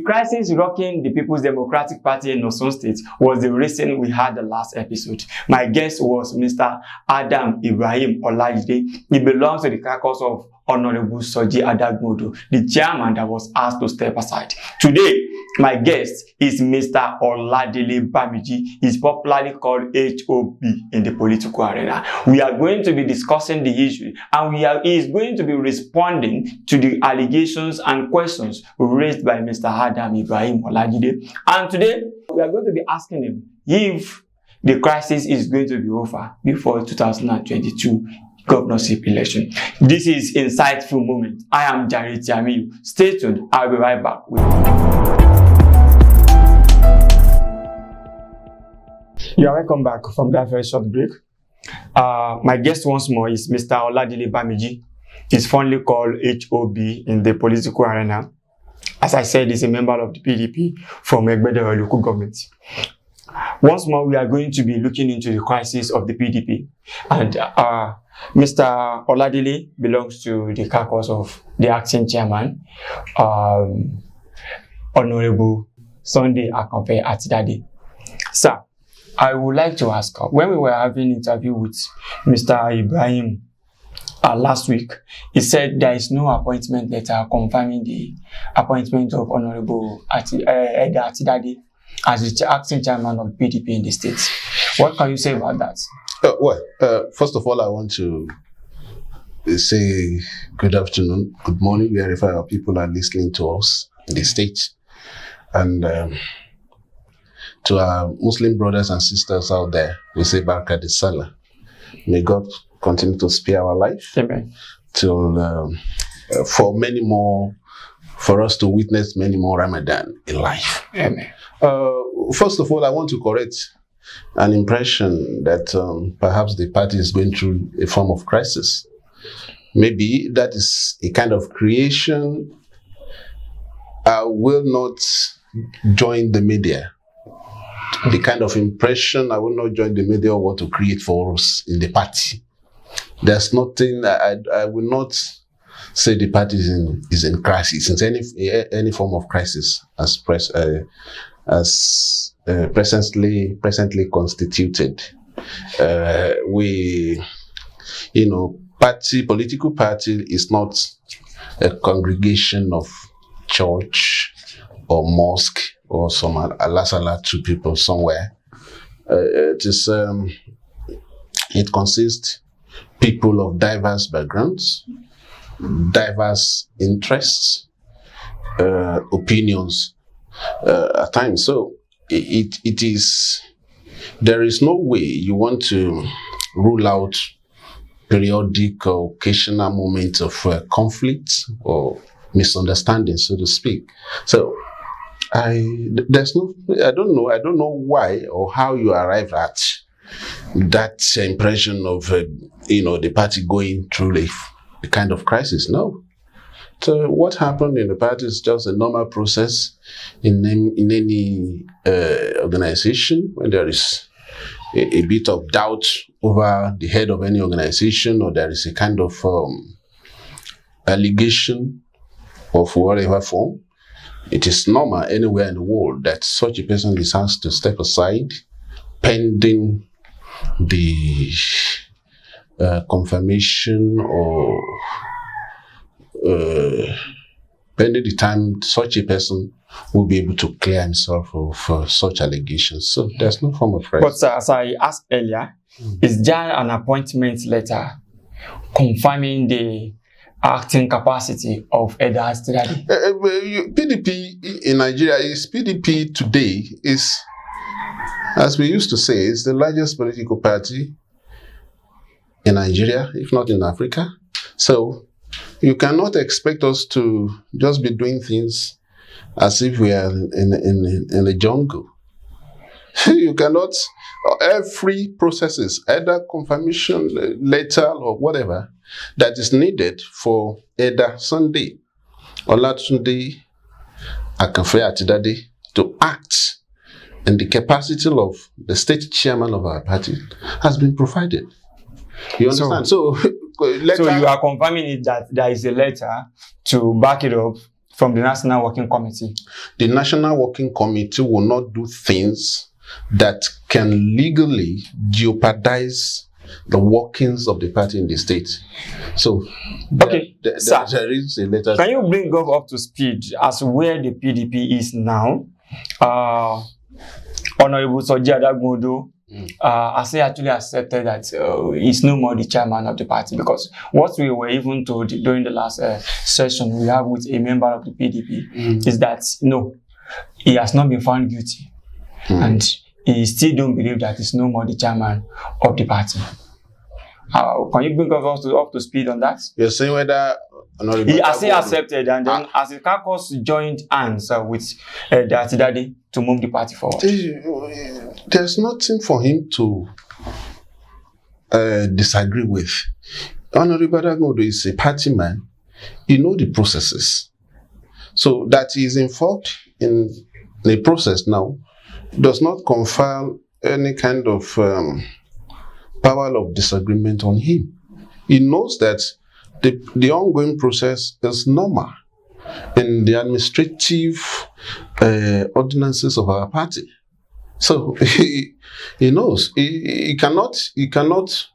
The crisis rocking the People's Democratic Party in Osun State was the reason we had the last episode. My guest was Mr. Adam Ibrahim Olajide. He belongs to the caucus of Honorable Soji Adagbodo, the chairman that was asked to step aside. Today, my guest is Mr. Oladele Bamiji. He's popularly called HOB in the political arena. We are going to be discussing the issue, and he is going to be responding to the allegations and questions raised by Mr. Adam Ibrahim Olajide. And today, we are going to be asking him if the crisis is going to be over before 2022 governorship election. This is Insightful Moment. I am Jare Tiamiyu. Stay tuned. I'll be right back with you. Are welcome back from that very short break. My guest once more is Mr. Oladele Bamiji. He's fondly called HOB in the political arena. As I said, he's a member of the PDP from Egbede local government. Once more, we are going to be looking into the crisis of the PDP. And Mr. Oladele belongs to the caucus of the acting chairman, Honorable Sunday Akanfe Atidade. Sir, I would like to ask, when we were having an interview with Mr. Ibrahim last week, he said there is no appointment letter confirming the appointment of Honorable Eda Atidade as the acting chairman of PDP in the state. What can you say about that? First of all, I want to say good afternoon, good morning, wherever our people are listening to us in the state. And to our Muslim brothers and sisters out there, we say Baraka de Salah. May God continue to spare our life. Amen. Till for us to witness many more Ramadan in life. Amen. First of all, I want to correct an impression that perhaps the party is going through a form of crisis. Maybe that is a kind of creation. I will not join the media. The kind of impression I will not join the media want to create for us in the party. There's nothing, I will not say the party is in crisis, in any form of crisis as presently constituted. Political party is not a congregation of church or mosque or some Allah to people somewhere. It consists people of diverse backgrounds, diverse interests, opinions at times. So there is no way you want to rule out periodic or occasional moments of conflict or misunderstanding, so to speak. So I don't know why or how you arrive at that impression of the party going through a kind of crisis. No. So what happened in the party is just a normal process in any organization when there is a bit of doubt over the head of any organization, or there is a kind of allegation of whatever form. It is normal anywhere in the world that such a person is asked to step aside pending the confirmation or pending the time such a person will be able to clear himself of such allegations. So there's no form of crisis. But as I asked earlier, is there an appointment letter confirming the acting capacity of Eda Atidade? PDP in Nigeria PDP today is, as we used to say, is the largest political party in Nigeria, if not in Africa. So you cannot expect us to just be doing things as if we are in the jungle. You cannot, every processes, either confirmation letter or whatever, that is needed for Eda Sunday Olatunde Akanfe Atidade to act in the capacity of the state chairman of our party has been provided. You understand? So you are confirming it that there is a letter to back it up from the National Working Committee? The National Working Committee will not do things that can legally jeopardize the workings of the party in the state. So, okay, sir, there is a letter. Can you bring us up to speed as where the PDP is now? Honorable Soji Adagbodo has actually accepted that he's no more the chairman of the party, because what we were even told during the last session we have with a member of the PDP is that no, he has not been found guilty, and he still don't believe that he's no more the chairman of the party. Can you bring us up to speed on that? You're saying whether he has still accepted, and then as the caucus joined hands with the Atidade to move the party forward. There's nothing for him to disagree with. Honorable Adagbodo is a party man. He knows the processes. So that he is involved in the process now does not confer any kind of power of disagreement on him. He knows that the ongoing process is normal in the administrative ordinances of our party. So he knows he cannot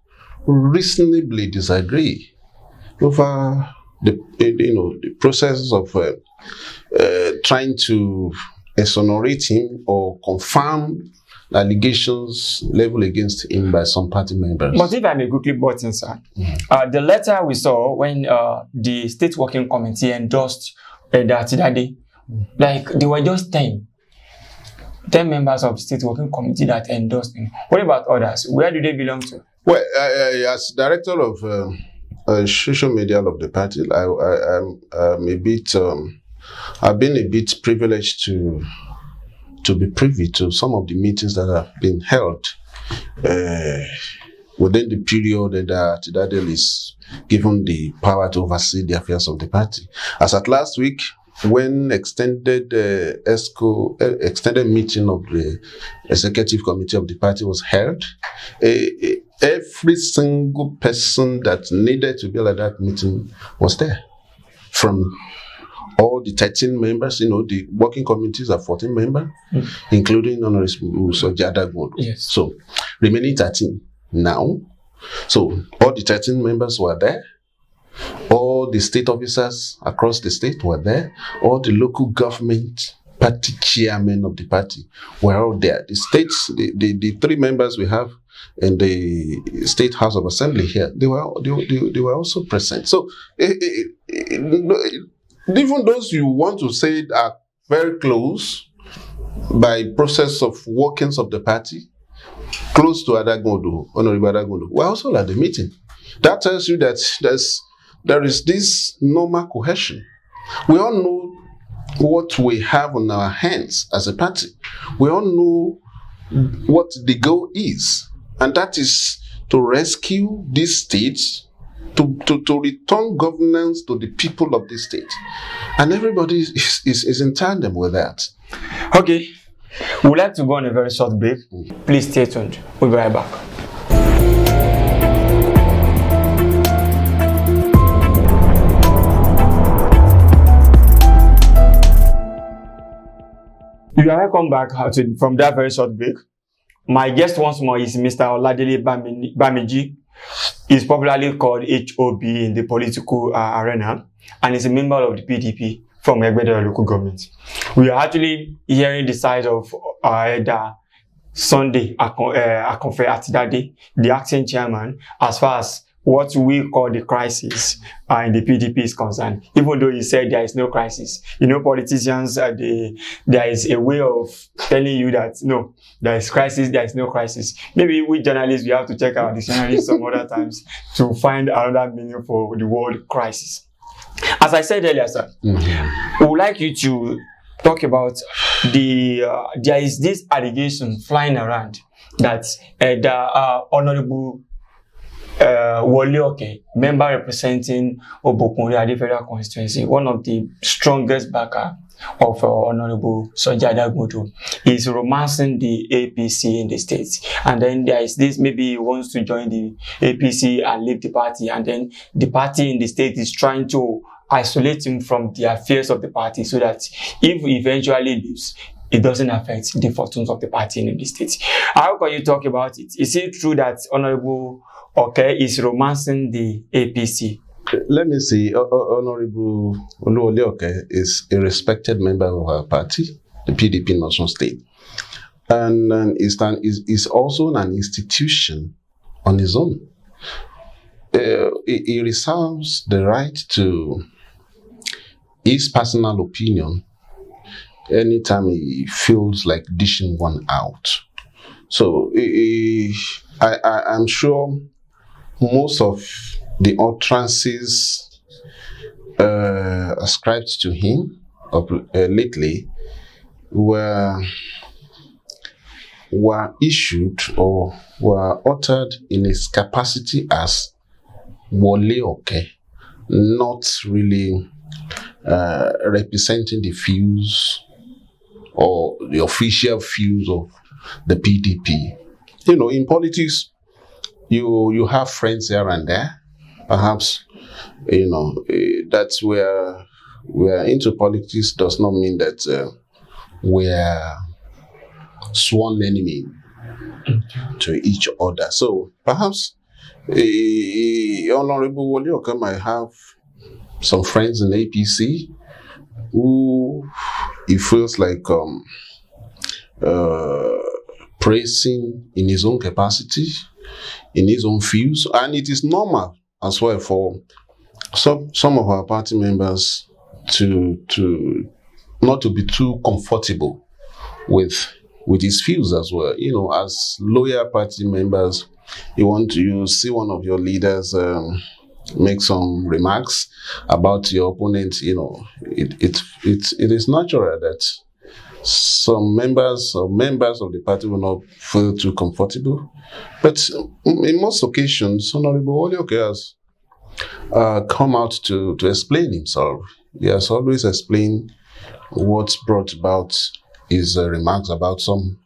reasonably disagree over the process of trying to exonerate him or confirm allegations leveled against him by some party members. But if I may quickly butt in, sir, the letter we saw when the State Working Committee endorsed the Atidade, like they were just 10 members of the State Working Committee that endorsed him. What about others? Where do they belong to? Well, as director of social media of the party, I'm a bit. I've been a bit privileged to be privy to some of the meetings that have been held within the period that Atidade is given the power to oversee the affairs of the party. As at last week, when extended meeting of the executive committee of the party was held, every single person that needed to be at that meeting was there. From all the 13 members, the working committees are 14 members, including Honorable Soji Adagbodo. Yes. So, remaining 13 now. So, all the 13 members were there. All the state officers across the state were there. All the local government party chairmen of the party were all there. The states, the 3 members we have in the State House of Assembly here, they were also present. So, even those you want to say are very close by process of workings of the party, close to Adagbodo, Honorable Adagbodo, we're also at the meeting. That tells you that there is this normal cohesion. We all know what we have on our hands as a party. We all know what the goal is, and that is to rescue this state, to return governance to the people of this state. And everybody is in tandem with that. Okay. We would like to go on a very short break. Please stay tuned. We'll be right back. You are welcome back from that very short break. My guest once more is Mr. Oladele Bamiji. He's popularly called HOB in the political arena, and is a member of the PDP from Egbeda local government. We are actually hearing the side of the Sunday Akonfe Atidade, the acting chairman, as far as what we call the crisis in the PDP is concerned. Even though he said there is no crisis, politicians, there is a way of telling you that no, there is crisis, there is no crisis. Maybe we journalists, we have to check our dictionaries some other times to find another meaning for the word crisis. As I said earlier, sir, we would like you to talk about there is this allegation flying around that the Honorable Wolioke, member representing Obokunri Ade Federal Constituency, one of the strongest backer of Honorable Soji Adagbodo, is romancing the APC in the state. And then there is this, maybe he wants to join the APC and leave the party, and then the party in the state is trying to isolate him from the affairs of the party so that if he eventually leaves, it doesn't affect the fortunes of the party in the state. How can you talk about it? Is it true that Honorable Oke is romancing the APC? Let me see. Honorable Oluwole Oke is a respected member of our party, the PDP in Osun State, and is also an institution on his own. He reserves the right to his personal opinion anytime he feels like dishing one out. So I'm sure most of the utterances ascribed to him lately were issued or were uttered in his capacity as Wole Oke, not really representing the views or the official views of the PDP. You know, in politics, you have friends here and there. Perhaps, you know, that's where we are into politics does not mean that we're sworn enemy to each other. So perhaps Honorable Wole Oke might have some friends in APC who he feels like praising in his own capacity, in his own views, and it is normal as well for some of our party members to not to be too comfortable with his views as well. You know, as loyal party members, you see one of your leaders make some remarks about your opponent. You know, it is natural that some members of the party will not feel too comfortable. But in most occasions, Honorable Wole Oke has come out to explain himself. He has always explained what's brought about his remarks about some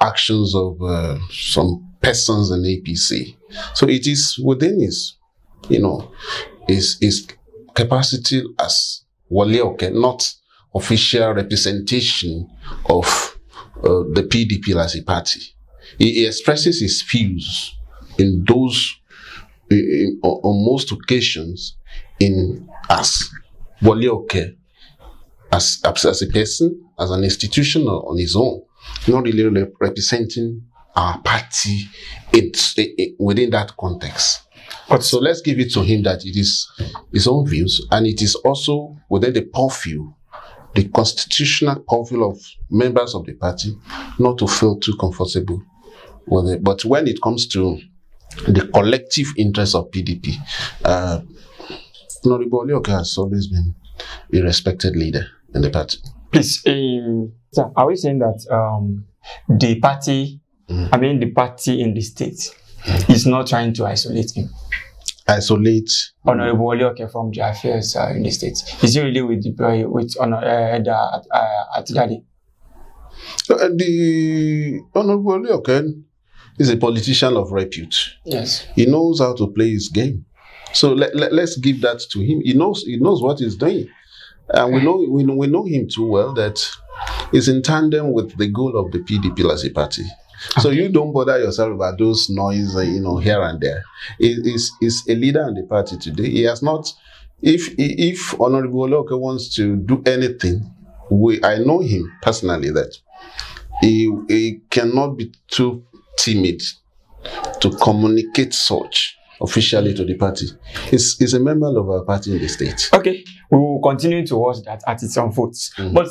actions of some persons in APC. So it is within his, you know, his capacity as Wole Oke, not official representation of the PDP as a party. He expresses his views in those, on most occasions, as Wole Oke, as a person, as an institution on his own, not really representing our party within that context. But so let's give it to him that it is his own views, and it is also within the purview, the constitutional purview of members of the party, not to feel too comfortable with it. But when it comes to the collective interest of PDP, Honorable Wole Oke has always been a respected leader in the party. Please, sir, are we saying that the party, the party in the state is not trying to isolate him? Isolate Honorable Wole Oke from the affairs in the state? Is he really with Jare? The Honorable Wole Oke is a politician of repute. Yes. He knows how to play his game. So let's give that to him. He knows what he's doing. And we know him too well that it's in tandem with the goal of the PDP as a party. So you don't bother yourself about those noise, here and there. He's a leader in the party today. He has not. If Honorable Wole Oke wants to do anything, I know him personally that he cannot be too timid to communicate such officially to the party. He's a member of our party in the state. Okay, we will continue to watch that at its unfolds. But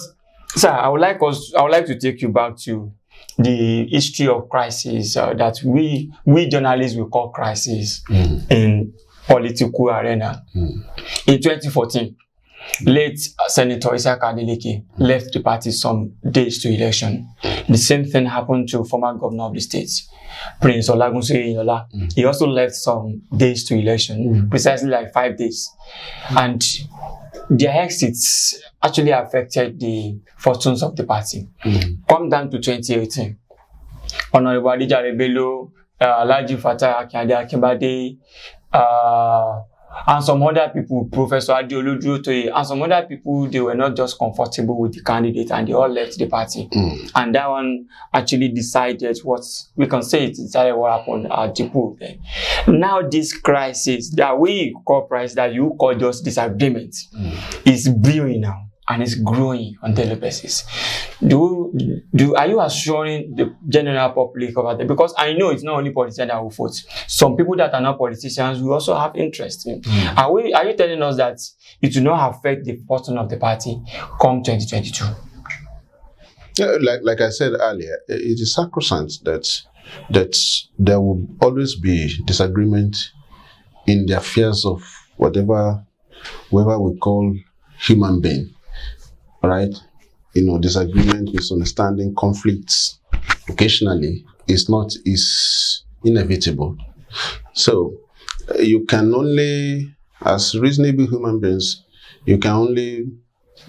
sir, I would like to take you back to the history of crisis that we journalists will call crisis in political arena. In 2014, late Senator Isaka Adeleke left the party some days to election. The same thing happened to former governor of the state, Prince Olagunsoye Inola. He also left some days to election, precisely like 5 days. And their exits actually affected the fortunes of the party. Come down to 2018. Honorable Jare, Alhaji Fatai Akinde Akinbade, and some other people, Professor Adeoluju Toye, and some other people, they were not just comfortable with the candidate and they all left the party. And that one actually decided what we can say it decided what happened at the pool then. Now this crisis that we call crisis, that you call just disagreement, is brewing now. And it's growing on daily basis. Are you assuring the general public about that? Because I know it's not only politicians that will vote. Some people that are not politicians will also have interest in. Are you telling us that it will not affect the fortune of the party come 2022? Yeah, like I said earlier, it is sacrosanct that there will always be disagreement in the affairs of whatever we call human being. Right? Disagreement, misunderstanding, conflicts occasionally is inevitable. So you can only, as reasonable human beings, you can only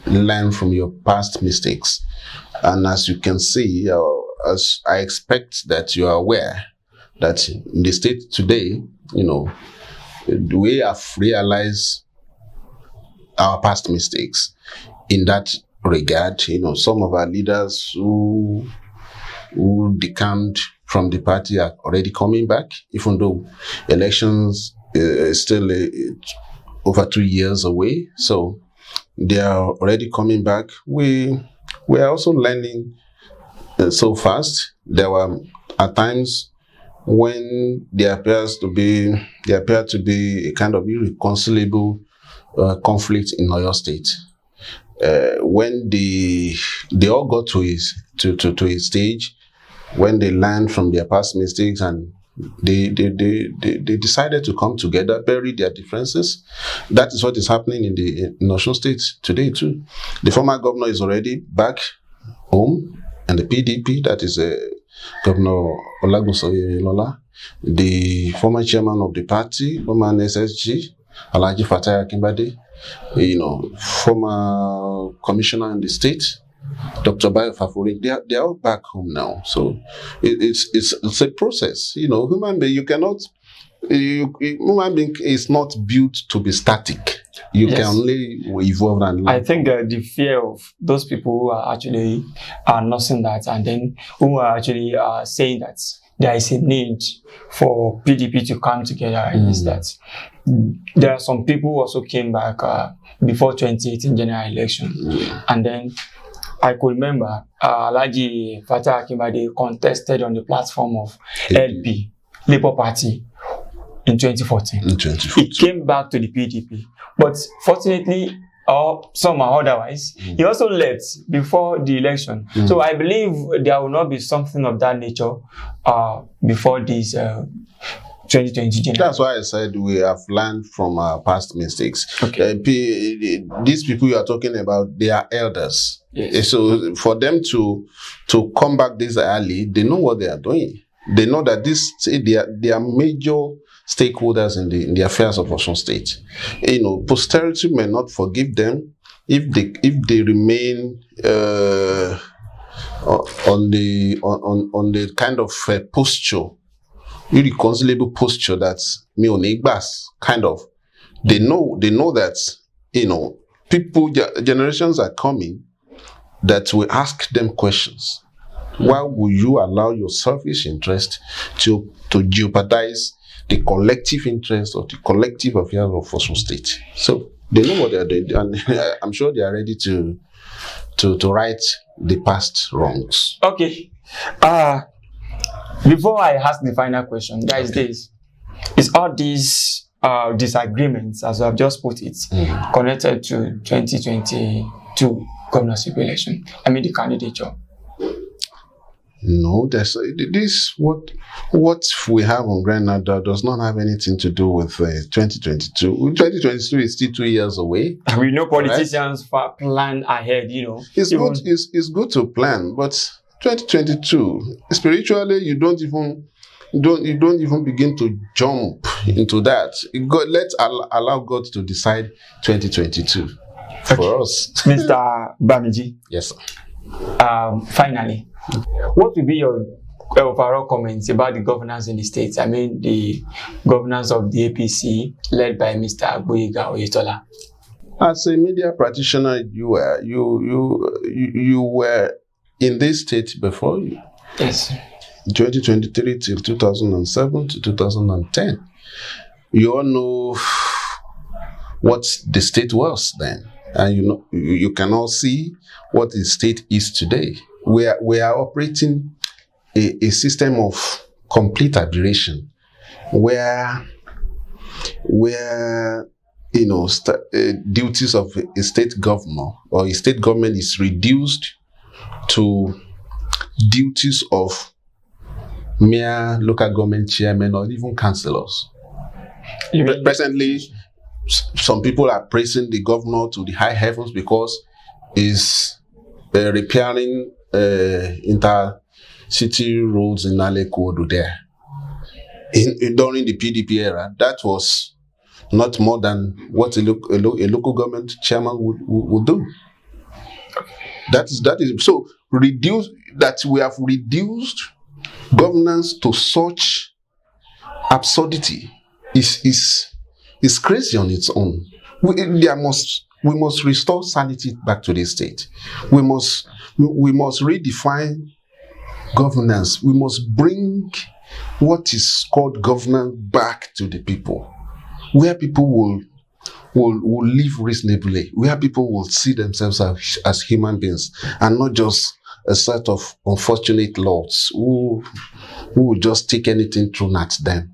learn from your past mistakes. And as you can see, as I expect that you are aware that in the state today, we have realized our past mistakes. In that regard, some of our leaders who decamped from the party are already coming back, even though elections is still over 2 years away. So they are already coming back. We are also learning so fast. There were at times when there appeared to be a kind of irreconcilable conflict in Oyo State. When they all got to a stage when they learned from their past mistakes and they decided to come together, bury their differences. That is what is happening in Osun State today too. The former governor is already back home, and the PDP, that is Governor Olagunsoye Lola, the former chairman of the party, former SSG, Alhaji Fatai Akinbade, former commissioner in the state, Dr. Bayo Fafuri, they are all back home now. So it's a process. Human being, human being is not built to be static. You can only evolve and learn. I think the fear of those people who are actually nursing that, and then who are actually saying that there is a need for PDP to come together, is that there are some people who also came back before 2018 general election. And then I could remember Alhaji Fatai Akinbade contested on the platform of LP, Labour Party, in 2014. He came back to the PDP. But fortunately, or somehow otherwise, he also left before the election. So I believe there will not be something of that nature before this 2020 general. That's why I said we have learned from our past mistakes. Okay. These people you are talking about, they are elders. Yes. So for them to come back this early, they know what they are doing. They know that they are major stakeholders in the affairs of Osun State. Posterity may not forgive them if they remain on the kind of posture, irreconcilable posture that's kind of. They know that generations are coming that will ask them questions. Why will you allow your selfish interest to jeopardize the collective interest of the collective affairs of Osun State? So they know what they are doing, and I'm sure they are ready to right the past wrongs. Okay. Before I ask the final question, there is this: is all these disagreements, as I've just put it, connected to 2022 governorship election? I mean, the candidature. No, what we have on ground now does not have anything to do with 2022. 2022 is still 2 years away. We know politicians plan ahead. It's good to plan, but 2022 spiritually you don't even begin to jump into that. Let's allow God to decide 2022 for us. Mr. Bamiji. Yes, sir. Finally, what will be your overall comments about the governance in the state. I mean, the governance of the APC led by Mr. Agboyega Oyetola. As a media practitioner, you were in this state before. Yes. 2023 till 2007 to 2010. You all know what the state was then, and you can all see what the state is today. We are operating a system of complete aberration, where duties of a state governor or a state government is reduced to duties of mere local government chairmen or even councillors. Presently, some people are praising the governor to the high heavens because he's repairing intercity roads in Alekodo there. During the PDP era, that was not more than what a local government chairman would do. That is so reduced that we have reduced governance to such absurdity is crazy on its own. We must restore sanity back to the state. We must redefine governance. We must bring what is called governance back to the people, where people will live reasonably, where people will see themselves as human beings and not just a set of unfortunate lords who will just take anything thrown at them.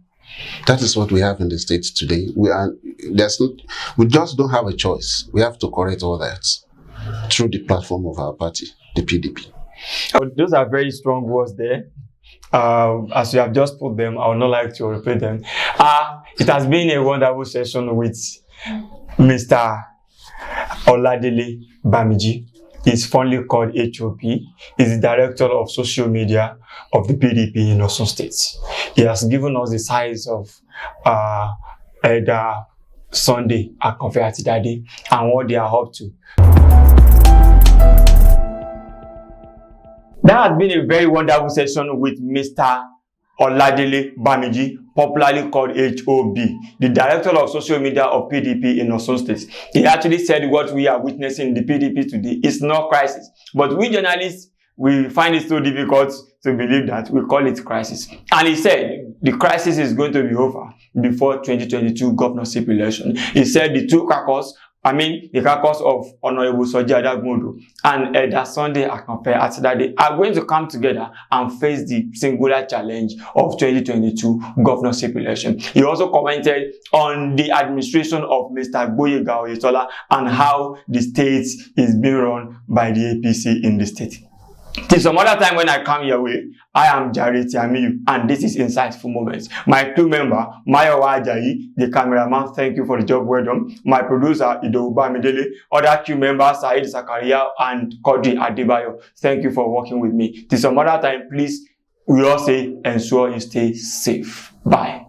That is what we have in the States today. We just don't have a choice. We have to correct all that through the platform of our party, the PDP. Those are very strong words there. As you have just put them, I would not like to repeat them. It has been a wonderful session with Mr. Oladele Bamiji. He's fondly called HOP. He's the director of social media of the PDP in Osun State. He has given us the size of Elder Sunday Akonfe-Atidade and what they are up to. That has been a very wonderful session with Mr. Oladele Bamiji, popularly called HOB, the director of social media of PDP in Osun State. He actually said what we are witnessing in the PDP today is not crisis. But we journalists, we find it so difficult to believe that we call it crisis. And he said the crisis is going to be over before 2022 governorship election. He said the caucus of Honorable Soji Adagmodo and Elder Sunday Akonfe-Atidade are going to come together and face the singular challenge of 2022 governorship election. He also commented on the administration of Mr. Agboyega Oyetola and how the state is being run by the APC in the state. Till some other time when I come your way, I am Jare Tiamiyu, and this is Insightful Moments. My crew member, Mayowa Ajayi, the cameraman, thank you for the job well done. My producer, Idowu Bamidele, other crew members, Said Zakaria and Kodri Adebayo, thank you for working with me. Till some other time, please, we all say, ensure you stay safe. Bye.